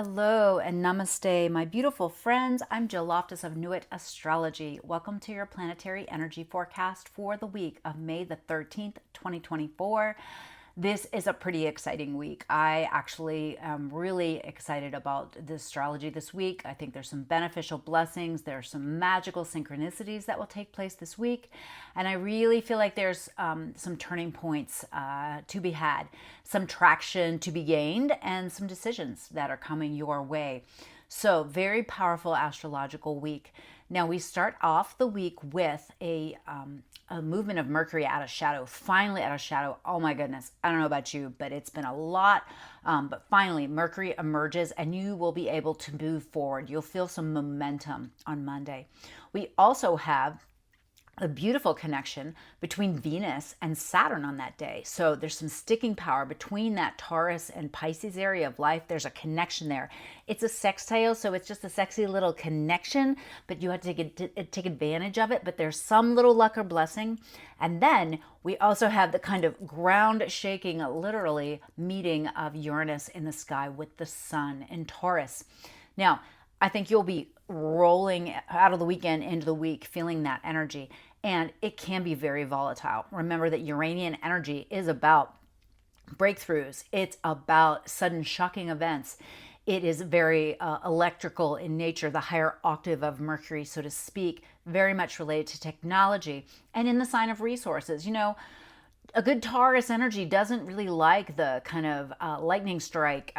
Hello and namaste, my beautiful friends. I'm Jill Loftus of Nuit Astrology. Welcome to your planetary energy forecast for the week of May the 13th, 2024. This is a pretty exciting week. I actually am really excited about the astrology this week. I think there's some beneficial blessings. There's some magical synchronicities that will take place this week. And I really feel like there's some turning points to be had, some traction to be gained, and some decisions that are coming your way. So, very powerful astrological week. Now, we start off the week with a movement of Mercury out of shadow, finally out of shadow. Oh my goodness. I don't know about you, but it's been a lot. But finally, Mercury emerges and you will be able to move forward. You'll feel some momentum on Monday. We also have a beautiful connection between Venus and Saturn on that day. So there's some sticking power between that Taurus and Pisces area of life. There's a connection there. It's a sextile, so it's just a sexy little connection, but you have to take advantage of it. But there's some little luck or blessing. And then we also have the kind of ground shaking, literally, meeting of Uranus in the sky with the sun in Taurus. Now, I think you'll be rolling out of the weekend into the week, feeling that energy. And it can be very volatile. Remember that Uranian energy is about breakthroughs. It's about sudden shocking events. It is very electrical in nature, the higher octave of Mercury, so to speak, very much related to technology and in the sign of resources. You know, a good Taurus energy doesn't really like the kind of lightning strike,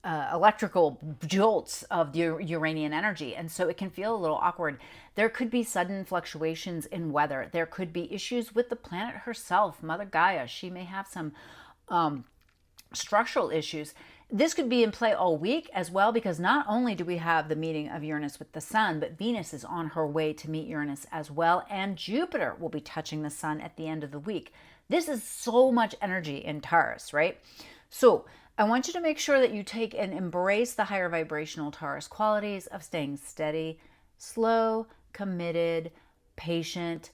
electrical jolts of the Uranian energy. And so it can feel a little awkward. There could be sudden fluctuations in weather. There could be issues with the planet herself, Mother Gaia. She may have some structural issues. This could be in play all week as well, because not only do we have the meeting of Uranus with the sun, but Venus is on her way to meet Uranus as well. And Jupiter will be touching the sun at the end of the week. This is so much energy in Taurus, right? So I want you to make sure that you take and embrace the higher vibrational Taurus qualities of staying steady, slow, committed, patient,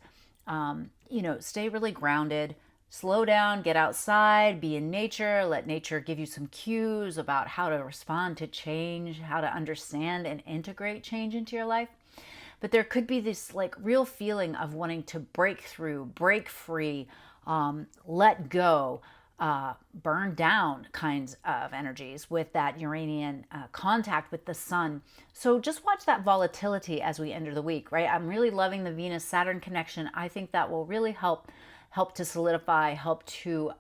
stay really grounded, slow down, get outside, be in nature, let nature give you some cues about how to respond to change, how to understand and integrate change into your life. But there could be this like real feeling of wanting to break through, break free, let go, burn down kinds of energies with that Uranian contact with the sun. So just watch that volatility as we enter the week, right? I'm really loving the Venus-Saturn connection. I think that will really help to solidify, help to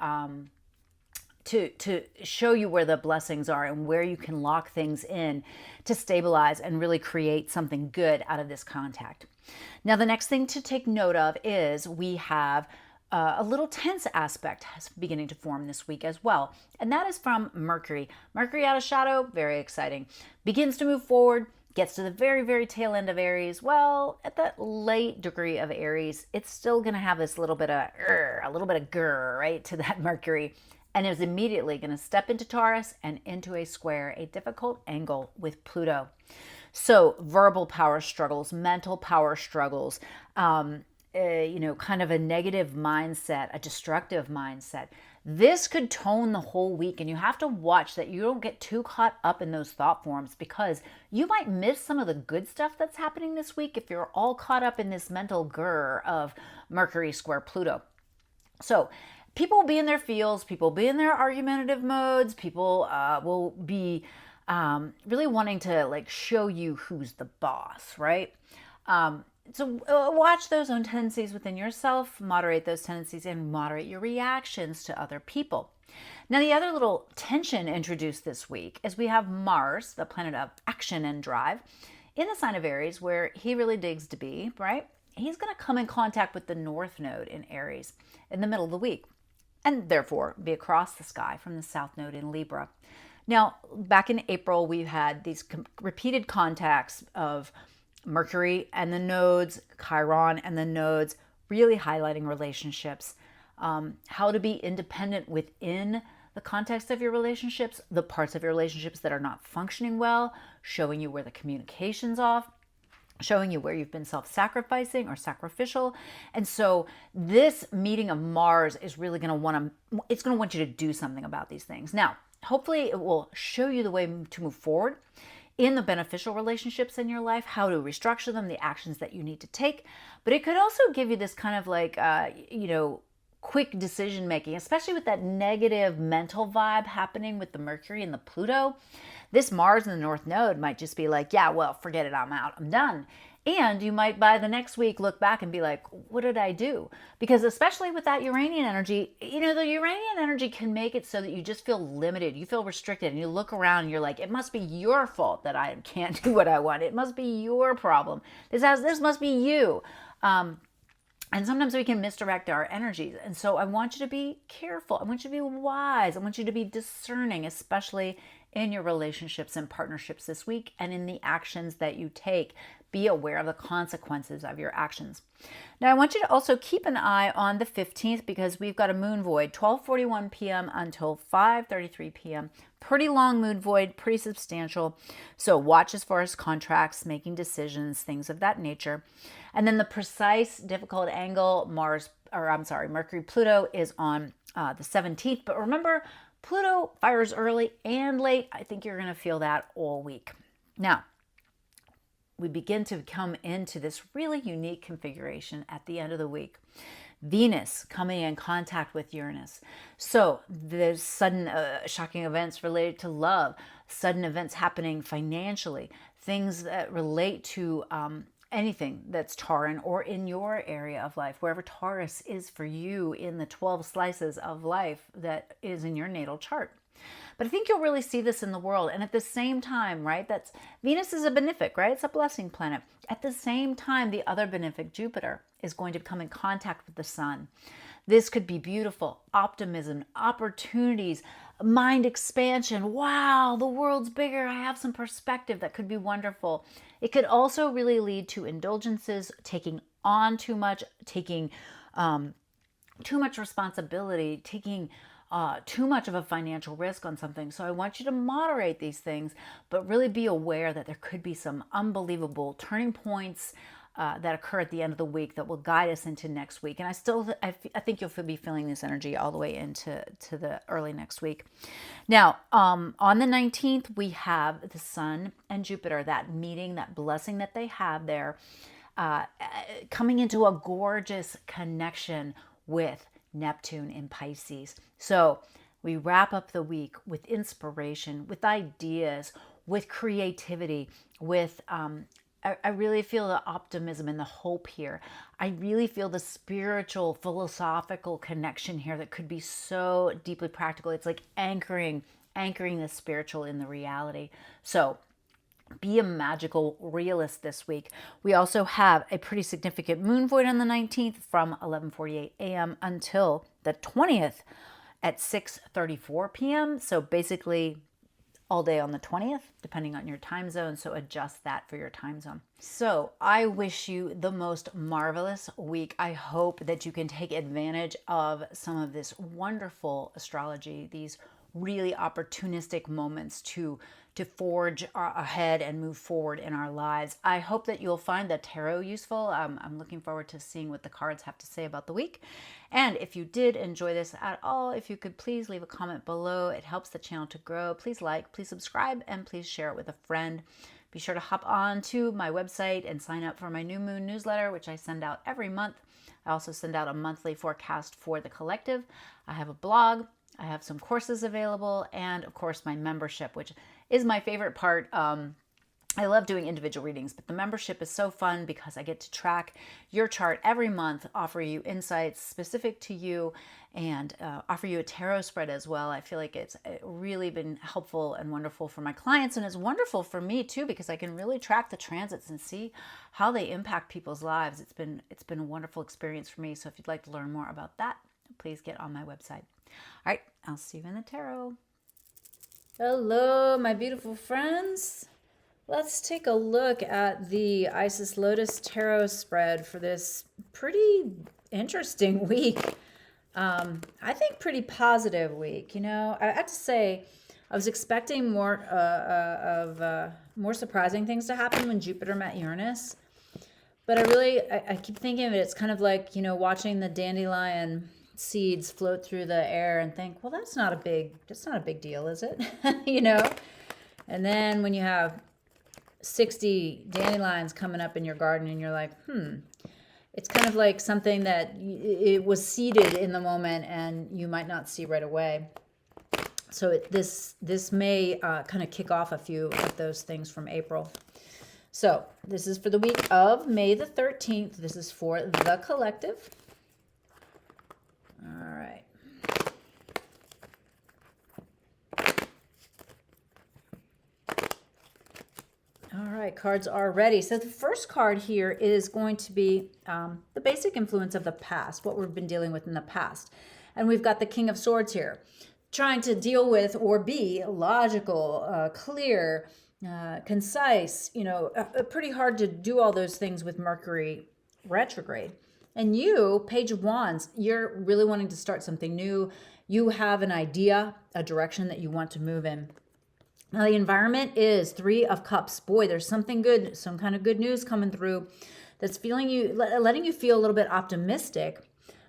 show you where the blessings are and where you can lock things in to stabilize and really create something good out of this contact. Now, the next thing to take note of is we have a little tense aspect beginning to form this week as well. And that is from Mercury. Mercury out of shadow, very exciting. Begins to move forward, gets to the very, very tail end of Aries. Well, at that late degree of Aries, it's still going to have this little bit of grr, right, to that Mercury. And is immediately going to step into Taurus and into a square, a difficult angle with Pluto. So verbal power struggles, mental power struggles, kind of a negative mindset, a destructive mindset. This could tone the whole week, and you have to watch that you don't get too caught up in those thought forms, because you might miss some of the good stuff that's happening this week if you're all caught up in this mental grr of Mercury square Pluto. So people will be in their feels, people will be in their argumentative modes, people will be really wanting to like show you who's the boss, right? So watch those own tendencies within yourself, moderate those tendencies, and moderate your reactions to other people. Now, the other little tension introduced this week is we have Mars, the planet of action and drive, in the sign of Aries, where he really digs to be, right? He's going to come in contact with the North Node in Aries in the middle of the week, and therefore be across the sky from the South Node in Libra. Now, back in April, we had these repeated contacts of Mercury and the nodes, Chiron and the nodes, really highlighting relationships, how to be independent within the context of your relationships, the parts of your relationships that are not functioning well, showing you where the communication's off, showing you where you've been self-sacrificing or sacrificial. And so this meeting of Mars is really going to want you to do something about these things. Now, hopefully it will show you the way to move forward in the beneficial relationships in your life, how to restructure them, the actions that you need to take. But it could also give you this kind of like, quick decision making, especially with that negative mental vibe happening with the Mercury and the Pluto. This Mars in the North Node might just be like, yeah, well, forget it, I'm out, I'm done. And you might by the next week look back and be like, what did I do? Because especially with that Uranian energy, the Uranian energy can make it so that you just feel limited, you feel restricted, and you look around and you're like, it must be your fault that I can't do what I want. It must be your problem. This must be you. And sometimes we can misdirect our energies. And so I want you to be careful. I want you to be wise. I want you to be discerning, especially in your relationships and partnerships this week and in the actions that you take. Be aware of the consequences of your actions. Now, I want you to also keep an eye on the 15th because we've got a moon void, 12:41 p.m. until 5:33 p.m. Pretty long moon void, pretty substantial. So watch as far as contracts, making decisions, things of that nature. And then the precise difficult angle, Mercury Pluto is on the 17th. But remember, Pluto fires early and late. I think you're going to feel that all week. Now, we begin to come into this really unique configuration at the end of the week. Venus coming in contact with Uranus. So there's sudden shocking events related to love, sudden events happening financially, things that relate to anything that's Tauran or in your area of life, wherever Taurus is for you in the 12 slices of life that is in your natal chart. But I think you'll really see this in the world. And at the same time, right, that's Venus is a benefic, right? It's a blessing planet. At the same time, the other benefic, Jupiter, is going to come in contact with the sun. This could be beautiful, optimism, opportunities, mind expansion. Wow, the world's bigger. I have some perspective. That could be wonderful. It could also really lead to indulgences, taking on too much, taking too much responsibility, taking too much of a financial risk on something. So I want you to moderate these things, but really be aware that there could be some unbelievable turning points that occur at the end of the week that will guide us into next week. And I think you'll be feeling this energy all the way into the early next week. Now, on the 19th, we have the Sun and Jupiter, that meeting, that blessing that they have there, coming into a gorgeous connection with Neptune in Pisces. So we wrap up the week with inspiration, with ideas, with creativity, with I really feel the optimism and the hope here. I really feel the spiritual, philosophical connection here that could be so deeply practical. It's like anchoring the spiritual in the reality. So be a magical realist this week. We also have a pretty significant moon void on the 19th from 11:48 a.m. until the 20th at 6:34 p.m. So basically all day on the 20th, depending on your time zone. So adjust that for your time zone. So I wish you the most marvelous week. I hope that you can take advantage of some of this wonderful astrology, these really opportunistic moments to forge ahead and move forward in our lives. I hope that you'll find the tarot useful. I'm looking forward to seeing what the cards have to say about the week. And if you did enjoy this at all, if you could please leave a comment below. It helps the channel to grow. Please like, please subscribe, and please share it with a friend. Be sure to hop on to my website and sign up for my new moon newsletter, which I send out every month. I also send out a monthly forecast for the collective. I have a blog. I have some courses available, and of course my membership, which is my favorite part. I love doing individual readings, but the membership is so fun because I get to track your chart every month, offer you insights specific to you, and offer you a tarot spread as well. I feel like it's really been helpful and wonderful for my clients, and it's wonderful for me too because I can really track the transits and see how they impact people's lives. It's been a wonderful experience for me. So if you'd like to learn more about that, please get on my website. All right, I'll see you in the tarot. Hello, my beautiful friends. Let's take a look at the Isis Lotus Tarot spread for this pretty interesting week. I think pretty positive week. You know, I have to say, I was expecting more more surprising things to happen when Jupiter met Uranus. But I keep thinking of it, it's kind of like, you know, watching the dandelion seeds float through the air and think, well, that's not a big deal, is it? And then when you have 60 dandelions coming up in your garden and you're like, it's kind of like something that it was seeded in the moment and you might not see right away. So this may kind of kick off a few of those things from April. So this is for the week of May the 13th. This is for the collective. All right. All right, cards are ready. So the first card here is going to be the basic influence of the past, what we've been dealing with in the past. And we've got the King of Swords here, trying to deal with or be logical, clear, concise, pretty hard to do all those things with Mercury retrograde. And you, Page of Wands, you're really wanting to start something new. You have an idea, a direction that you want to move in. Now the environment is Three of Cups. Boy, there's something good, some kind of good news coming through that's letting you feel a little bit optimistic.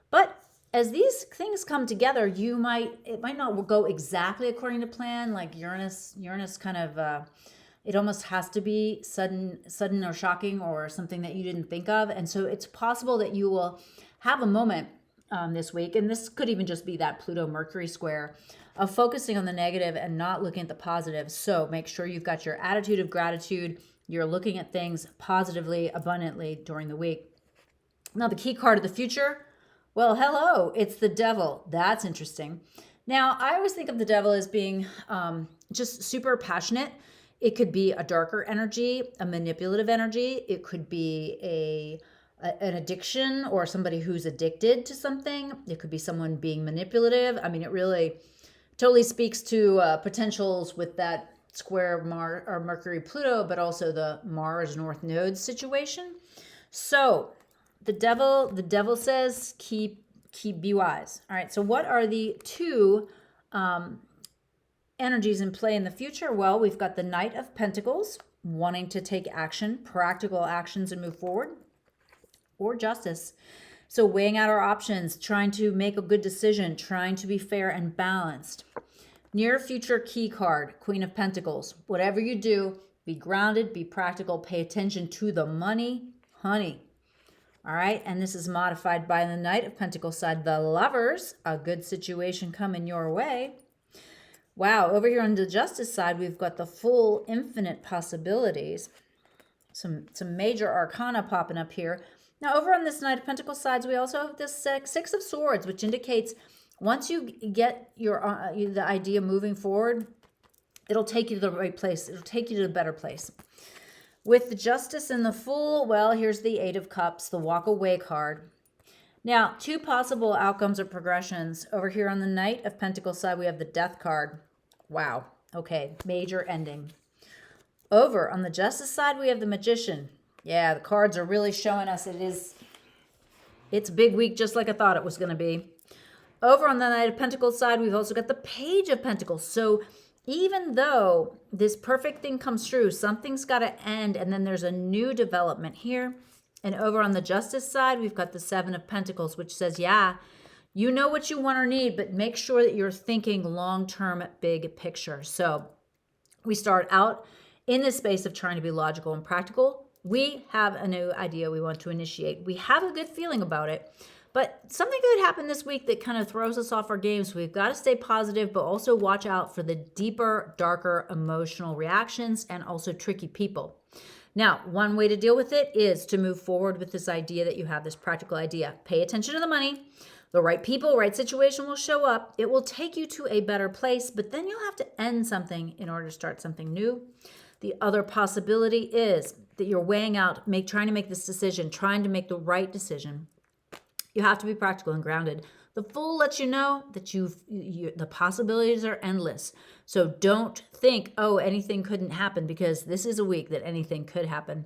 But as these things come together, it might not go exactly according to plan. Like Uranus kind of, it almost has to be sudden or shocking or something that you didn't think of. And so it's possible that you will have a moment this week, and this could even just be that Pluto Mercury square, of focusing on the negative and not looking at the positive. So make sure you've got your attitude of gratitude. You're looking at things positively, abundantly during the week. Now the key card of the future, well, hello, it's the Devil. That's interesting. Now, I always think of the Devil as being just super passionate. It could be a darker energy, a manipulative energy. It could be an addiction or somebody who's addicted to something. It could be someone being manipulative. I mean, it really totally speaks to potentials with that square Mercury Pluto, but also the Mars North Node situation. So the devil says, be wise. All right. So what are the two energies in play in the future? Well, we've got the Knight of Pentacles, wanting to take action, practical actions and move forward, or Justice. So weighing out our options, trying to make a good decision, trying to be fair and balanced. Near future key card, Queen of Pentacles. Whatever you do, be grounded, be practical, pay attention to the money, honey. All right, and this is modified by the Knight of Pentacles side, the Lovers. A good situation coming your way. Wow, over here on the Justice side, we've got the full infinite possibilities. Some major arcana popping up here. Now, over on this Knight of Pentacles sides, we also have this Six of Swords, which indicates once you get the idea moving forward, it'll take you to the right place. It'll take you to a better place. With the Justice and the Fool, well, here's the Eight of Cups, the Walk Away card. Now, two possible outcomes or progressions. Over here on the Knight of Pentacles side, we have the Death card. Wow. Okay, major ending. Over on the Justice side, we have the Magician. Yeah, the cards are really showing us it's a big week, just like I thought it was going to be. Over on the Knight of Pentacles side, we've also got the Page of Pentacles. So even though this perfect thing comes true, something's got to end, and then there's a new development here. And over on the Justice side, we've got the Seven of Pentacles, which says, yeah, you know what you want or need, but make sure that you're thinking long-term, big picture. So we start out in this space of trying to be logical and practical. We have a new idea we want to initiate. We have a good feeling about it, but something could happen this week that kind of throws us off our game. So we've got to stay positive, but also watch out for the deeper, darker emotional reactions and also tricky people. Now, one way to deal with it is to move forward with this idea that you have, this practical idea. Pay attention to the money. The right people, right situation will show up. It will take you to a better place, but then you'll have to end something in order to start something new. The other possibility is that you're weighing out, trying to make this decision, trying to make the right decision. You have to be practical and grounded. The Fool lets you know that the possibilities are endless. So don't think, oh, anything couldn't happen, because this is a week that anything could happen.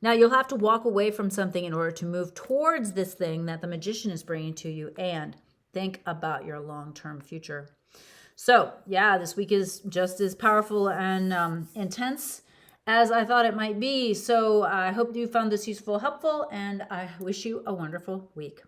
Now, you'll have to walk away from something in order to move towards this thing that the Magician is bringing to you, and think about your long-term future. So, yeah, this week is just as powerful and intense as I thought it might be. So I hope you found this useful, helpful, and I wish you a wonderful week.